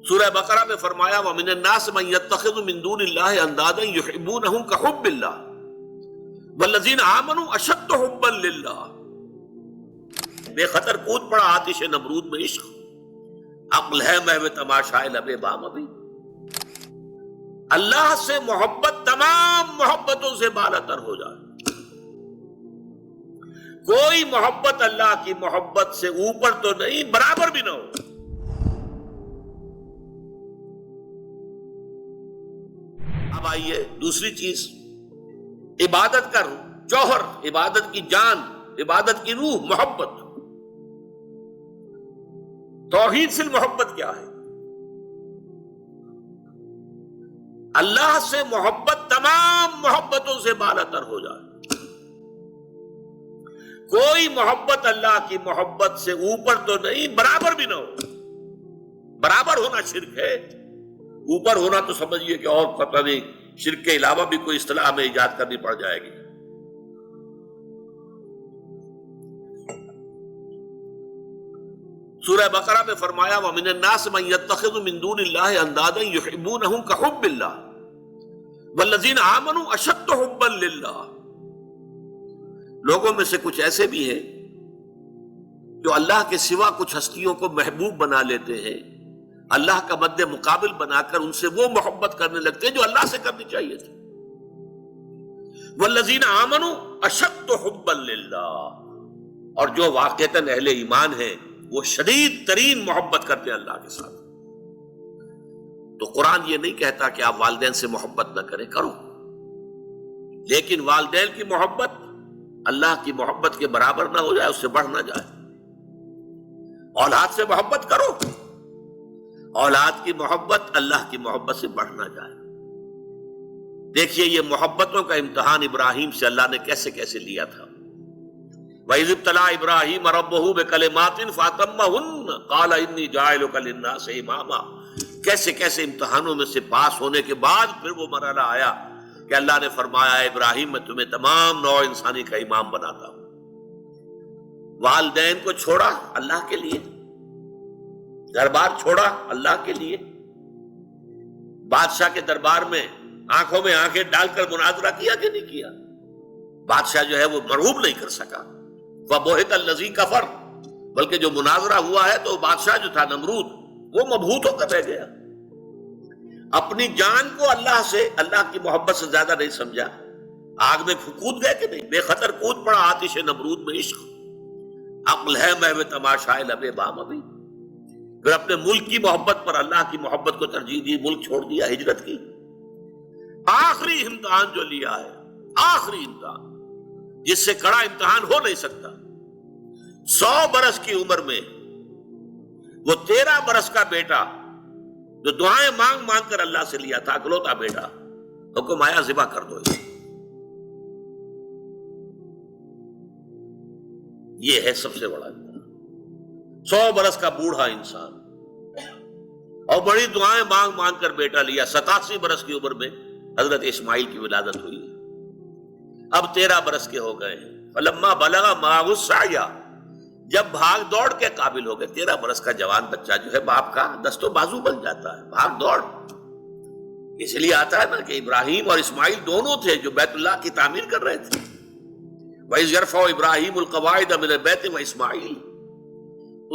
سورہ بقرہ میں فرمایا وَمِنَ النَّاسِ مَن يَتَّخِذُ مِن دُونِ اللَّهِ أَندَادًا يُحِبُّونَهُم كَحُبِّ اللَّهِ وَالَّذِينَ آمَنُوا أَشَدُّ حُبًّا لِلَّهِ۔ بے خطر کود پڑا آتش نمرود میں عشق، عقل ہے محو تماشائے لب بام ابھی۔ اللہ سے محبت تمام محبتوں سے بالا تر ہو جائے، کوئی محبت اللہ کی محبت سے اوپر تو نہیں، برابر بھی نہ ہو۔ اب آئیے دوسری چیز، عبادت کا جوہر، عبادت کی جان، عبادت کی روح محبت۔ توحید فی المحبت کیا ہے؟ اللہ سے محبت تمام محبتوں سے بالا تر ہو جائے، کوئی محبت اللہ کی محبت سے اوپر تو نہیں، برابر بھی نہ ہو۔ برابر ہونا شرک ہے، اوپر ہونا تو سمجھیے کہ اور پتہ نہیں شرک کے علاوہ بھی کوئی اصطلاح ہمیں ایجاد کرنی پڑ جائے گی۔ سورہ بقرہ میں فرمایا وَمِنَ النَّاسِ مَن يَتَّخِذُ مِن دُونِ اللَّهِ أَندَادًا يُحِبُّونَهُم كَحُبِّ اللَّهِ وَالَّذِينَ آمَنُوا أَشَدُّ حُبًّا لِلَّهِ۔ لوگوں میں سے کچھ ایسے بھی ہیں جو اللہ کے سوا کچھ ہستیوں کو محبوب بنا لیتے ہیں، اللہ کا مد مقابل بنا کر ان سے وہ محبت کرنے لگتے ہیں جو اللہ سے کرنی چاہیے تھی۔ وَالَّذِينَ آمَنُوا أَشَدُّ حُبًّا لِلَّهِ، اور جو واقعتاً اہل ایمان ہیں وہ شدید ترین محبت کرتے ہیں اللہ کے ساتھ۔ تو قرآن یہ نہیں کہتا کہ آپ والدین سے محبت نہ کریں، کرو، لیکن والدین کی محبت اللہ کی محبت کے برابر نہ ہو جائے، اس سے بڑھ نہ جائے۔ اولاد سے محبت کرو، اولاد کی محبت اللہ کی محبت سے بڑھ نہ جائے۔ دیکھیے یہ محبتوں کا امتحان ابراہیم سے اللہ نے کیسے کیسے لیا تھا۔ وَإِذِ ابْتَلَىٰ إِبْرَاهِيمَ رَبُّهُ بِكَلِمَاتٍ فَأَتَمَّهُنَّ قَالَ إِنِّي جَاعِلُكَ لِلنَّاسِ إِمَامًا۔ کیسے کیسے امتحانوں میں سے پاس ہونے کے بعد پھر وہ مرحلہ آیا کہ اللہ نے فرمایا ابراہیم میں تمہیں تمام نوع انسانی کا امام بناتا ہوں۔ والدین کو چھوڑا اللہ کے لیے، گھر بار چھوڑا اللہ کے لیے، بادشاہ کے دربار میں آنکھوں میں آنکھیں ڈال کر مناظرہ کیا کہ نہیں کیا؟ بادشاہ جو ہے وہ مرعوب نہیں کر سکا، وَبُہِتَ الَّذِي كَفَرَ، بلکہ جو مناظرہ ہوا ہے تو بادشاہ جو تھا نمرود وہ مبہوت ہو کر رہ گیا، اپنی جان کو اللہ سے، اللہ کی محبت سے زیادہ نہیں سمجھا، آگ میں کود گئے کہ نہیں، بے خطر کود پڑا آتش نمرود میں عشق، عقل ہے محو تماشائے لب بام ابھی۔ پھر اپنے ملک کی محبت پر اللہ کی محبت کو ترجیح دی، ملک چھوڑ دیا، ہجرت کی۔ آخری امتحان جو لیا ہے، آخری امتحان جس سے کڑا امتحان ہو نہیں سکتا، 100 برس کی عمر میں وہ 13 برس کا بیٹا جو دعائیں مانگ مانگ کر اللہ سے لیا تھا، اکلوتا بیٹا، حکم آیا ذبح کر دو۔ یہ ہے سب سے بڑا امتحان، 100 برس کا بوڑھا انسان اور بڑی دعائیں مانگ مانگ کر بیٹا لیا۔ 87 برس کی عمر میں حضرت اسماعیل کی ولادت ہوئی، اب 13 برس کے ہو گئے ہیں۔ فلما بلغ معه السعی، جب بھاگ دوڑ کے قابل ہو گئے، 13 برس کا جوان بچہ جو ہے باپ کا دست و بازو بن جاتا ہے، بھاگ دوڑ۔ اس لیے آتا ہے نا کہ ابراہیم اور اسماعیل دونوں تھے جو بیت اللہ کی تعمیر کر رہے تھے۔ وَإِذْ يَرْفَعُ إِبْرَاهِيمُ الْقَوَاعِدَ مِنَ الْبَيْتِ وَإِسْمَاعِيلُ،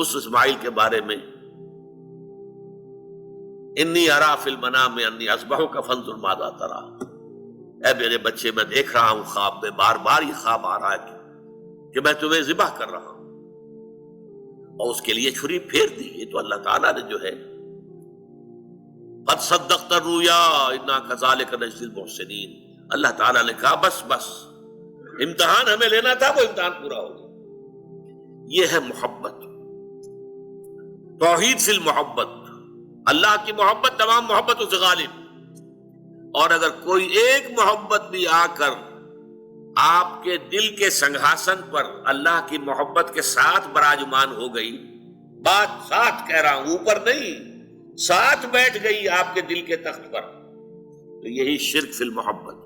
اس اسماعیل کے بارے میں انی ارا فی المنام انی اذبحک فانظر ماذا تری، اے میرے بچے میں دیکھ رہا ہوں خواب میں، بار بار یہ خواب آ رہا ہے کہ میں تمہیں ذبح کر رہا ہوں، اور اس کے لیے چھری پھیر دی۔ یہ تو اللہ تعالیٰ نے جو ہے قد صدقت الرؤیا انا کذالک نجزی المحسنین، اللہ تعالیٰ نے کہا بس بس، امتحان ہمیں لینا تھا، وہ امتحان پورا ہو گیا۔ یہ ہے محبت، توحید فی المحبت، اللہ کی محبت تمام محبتوں سے غالب۔ اور اگر کوئی ایک محبت بھی آ کر آپ کے دل کے سنگھاسن پر اللہ کی محبت کے ساتھ براجمان ہو گئی، بات ساتھ کہہ رہا ہوں، اوپر نہیں، ساتھ بیٹھ گئی آپ کے دل کے تخت پر، تو یہی شرک فی المحبت۔